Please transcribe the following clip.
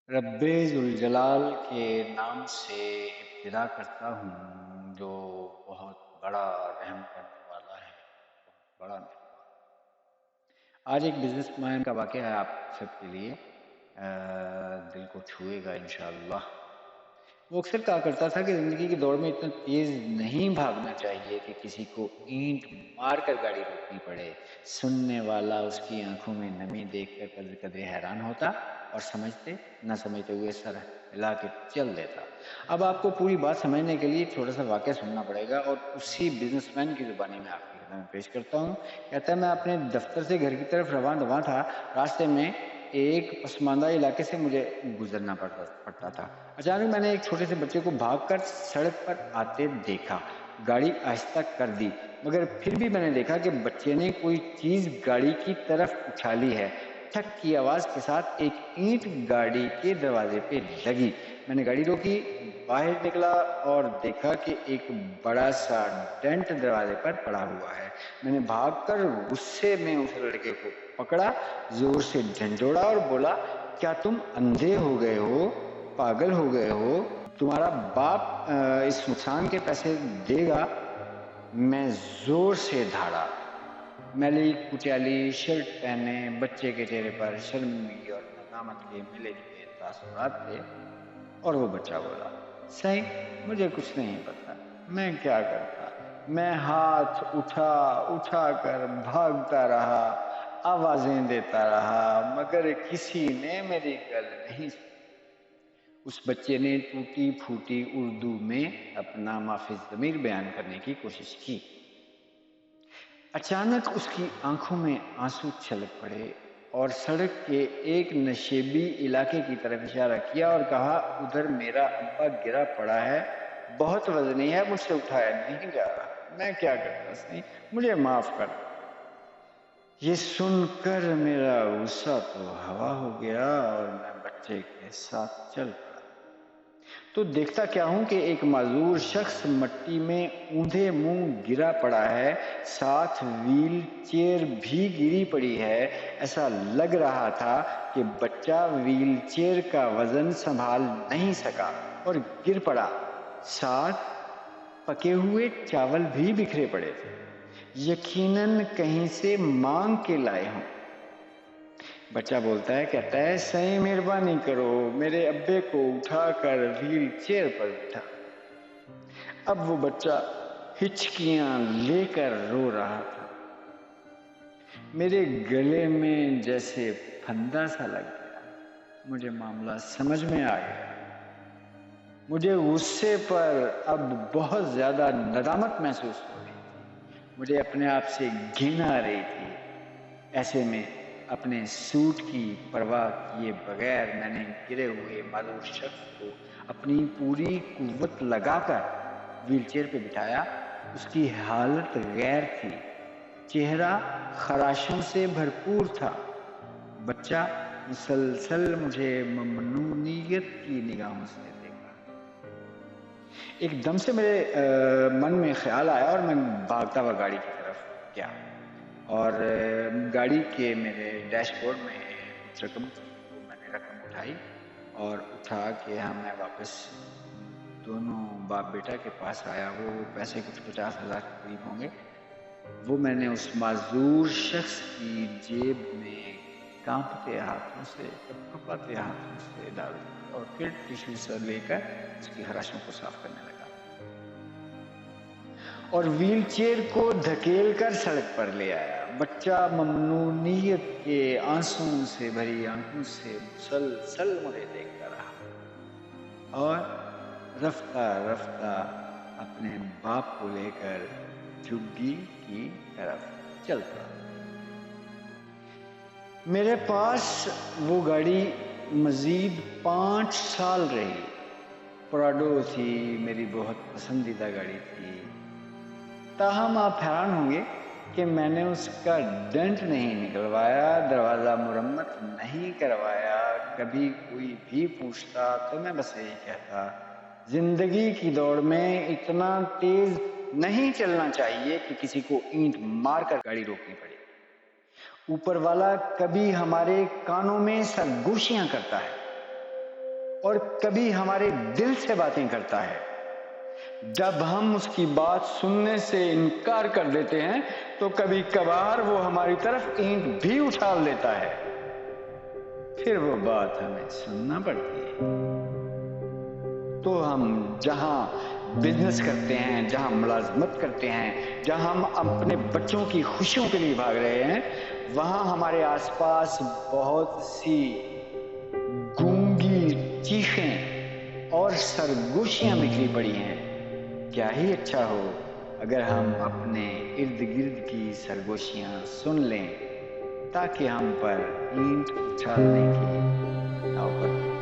رب ذوالجلال کے نام سے ابتدا کرتا ہوں جو بہت بڑا رحم کرنے والا ہے، بہت بڑا مہربان۔ آج ایک بزنس مین کا واقعہ ہے آپ سب کے لیے، دل کو چھوئے گا انشاءاللہ۔ وہ اکثر کہا کرتا تھا کہ زندگی کی دوڑ میں اتنا تیز نہیں بھاگنا چاہیے کہ کسی کو اینٹ مار کر گاڑی روکنی پڑے۔ سننے والا اس کی آنکھوں میں نمی دیکھ کر قدرے قدرے حیران ہوتا اور سمجھتے نہ سمجھتے ہوئے سر ہلا کے چل دیتا۔ اب آپ کو پوری بات سمجھنے کے لیے ایک چھوٹا سا واقعہ سننا پڑے گا اور اسی بزنس مین کی زبانی میں آپ کی خدمت میں پیش کرتا ہوں۔ کہتا ہے میں اپنے دفتر سے گھر کی طرف رواں تھا، راستے میں ایک پسماندہ علاقے سے مجھے گزرنا پڑتا تھا۔ اچانک میں نے ایک چھوٹے سے بچے کو بھاگ کر سڑک پر آتے دیکھا۔ گاڑی آہستہ کر دی، مگر پھر بھی میں نے دیکھا کہ بچے نے کوئی چیز گاڑی کی طرف اچھالی ہے۔ ٹھک کی آواز کے ساتھ ایک اینٹ گاڑی کے دروازے پہ لگی۔ میں نے گاڑی روکی، باہر نکلا اور دیکھا کہ ایک بڑا سا ڈینٹ دروازے پر پڑا ہوا ہے۔ میں نے بھاگ کر غصے میں اس لڑکے کو پکڑا، زور سے جھنجھوڑا اور بولا، کیا تم اندھے ہو گئے ہو، پاگل ہو گئے ہو؟ تمہارا باپ اس نقصان کے پیسے دے گا؟ میں زور سے دھاڑا۔ میلی کچیلی شرٹ پہنے بچے کے چہرے پر شرمندگی اور ندامت کے ملے جلے تاثرات تھے، اور وہ بچہ بولا، صحیح، مجھے کچھ نہیں پتا، میں کیا کرتا؟ میں ہاتھ اٹھا کر بھاگتا رہا، آوازیں دیتا رہا، مگر کسی نے میری گل نہیں سنی۔ اس بچے نے ٹوٹی پھوٹی اردو میں اپنا معافی ضمیر بیان کرنے کی کوشش کی۔ اچانک اس کی آنکھوں میں آنسو چھلک پڑے اور سڑک کے ایک نشیبی علاقے کی طرف اشارہ کیا اور کہا، ادھر میرا ابا گرا پڑا ہے، بہت وزنی ہے، مجھ سے اٹھایا نہیں جا رہا، میں کیا کرتا سی، مجھے معاف کر دو۔ یہ سن کر میرا غصہ تو ہوا ہو گیا اور میں بچے کے ساتھ چل پڑا۔ تو دیکھتا کیا ہوں کہ ایک معذور شخص مٹی میں اوندھے منہ گرا پڑا ہے، ساتھ ویل چیئر بھی گری پڑی ہے۔ ایسا لگ رہا تھا کہ بچہ ویل چیئر کا وزن سنبھال نہیں سکا اور گر پڑا۔ ساتھ پکے ہوئے چاول بھی بکھرے پڑے تھے، یقیناً کہیں سے مانگ کے لائے ہوں۔ بچہ بولتا ہے، کہتا ہے، صحیح مہربانی کرو، میرے ابے کو اٹھا کر ویل چیئر پر بٹھا۔ اب وہ بچہ ہچکیاں لے کر رو رہا تھا۔ میرے گلے میں جیسے پھندا سا لگ گیا۔ مجھے معاملہ سمجھ میں آ گیا۔ مجھے غصے پر اب بہت زیادہ ندامت محسوس ہو رہی تھی۔ مجھے اپنے آپ سے گھن آ رہی تھی۔ ایسے میں اپنے سوٹ کی پرواہ کیے بغیر میں نے گرے ہوئے معذور شخص کو اپنی پوری قوت لگا کر ویل چیئر پہ بٹھایا۔ اس کی حالت غیر تھی، چہرہ خراشوں سے بھرپور تھا۔ بچہ مسلسل مجھے ممنونیت کی نگاہوں سے دیکھا۔ ایک دم سے میرے من میں خیال آیا اور میں بھاگتا ہوا گاڑی کی طرف گیا اور گاڑی کے میرے ڈیش بورڈ میں کچھ رقم تھی، وہ میں نے رقم اٹھائی اور اٹھا کے میں واپس دونوں باپ بیٹا کے پاس آیا۔ وہ پیسے کچھ 50,000 کے قریب ہوں گے، وہ میں نے اس معذور شخص کی جیب میں کانپتے ہاتھوں سے کپکپاتے ہاتھوں سے ڈال دی اور پھر ٹیشو سے لے کر اس کی خراشوں کو صاف کرنے لگا اور ویل چیئر کو دھکیل کر سڑک پر لے آیا۔ بچہ ممنونیت کے آنسوؤں سے بھری آنکھوں سے مسلسل مجھے دیکھتا رہا اور رفتہ رفتہ اپنے باپ کو لے کر جھگی کی طرف چل پڑا۔ میرے پاس وہ گاڑی مزید 5 سال رہی۔ پراڈو تھی، میری بہت پسندیدہ گاڑی تھی۔ تاہم آپ حیران ہوں گے کہ میں نے اس کا ڈنٹ نہیں نکلوایا، دروازہ مرمت نہیں کروایا۔ کبھی کوئی بھی پوچھتا تو میں بس یہی کہتا، زندگی کی دوڑ میں اتنا تیز نہیں چلنا چاہیے کہ کسی کو اینٹ مار کر گاڑی روکنی پڑے۔ اوپر والا کبھی ہمارے کانوں میں سرگوشیاں کرتا ہے، اور کبھی ہمارے دل سے باتیں کرتا ہے۔ جب ہم اس کی بات سننے سے انکار کر دیتے ہیں تو کبھی کبھار وہ ہماری طرف اینٹ بھی اٹھا لیتا ہے، پھر وہ بات ہمیں سننا پڑتی ہے۔ تو ہم جہاں بزنس کرتے ہیں، جہاں ملازمت کرتے ہیں، جہاں ہم اپنے بچوں کی خوشیوں کے لیے بھاگ رہے ہیں، وہاں ہمارے آس پاس بہت سی گونگی چیخیں اور سرگوشیاں بکھری پڑی ہیں۔ کیا ہی اچھا ہو اگر ہم اپنے ارد گرد کی سرگوشیاں سن لیں تاکہ ہم پر اینٹ اچھالنے کی نوبت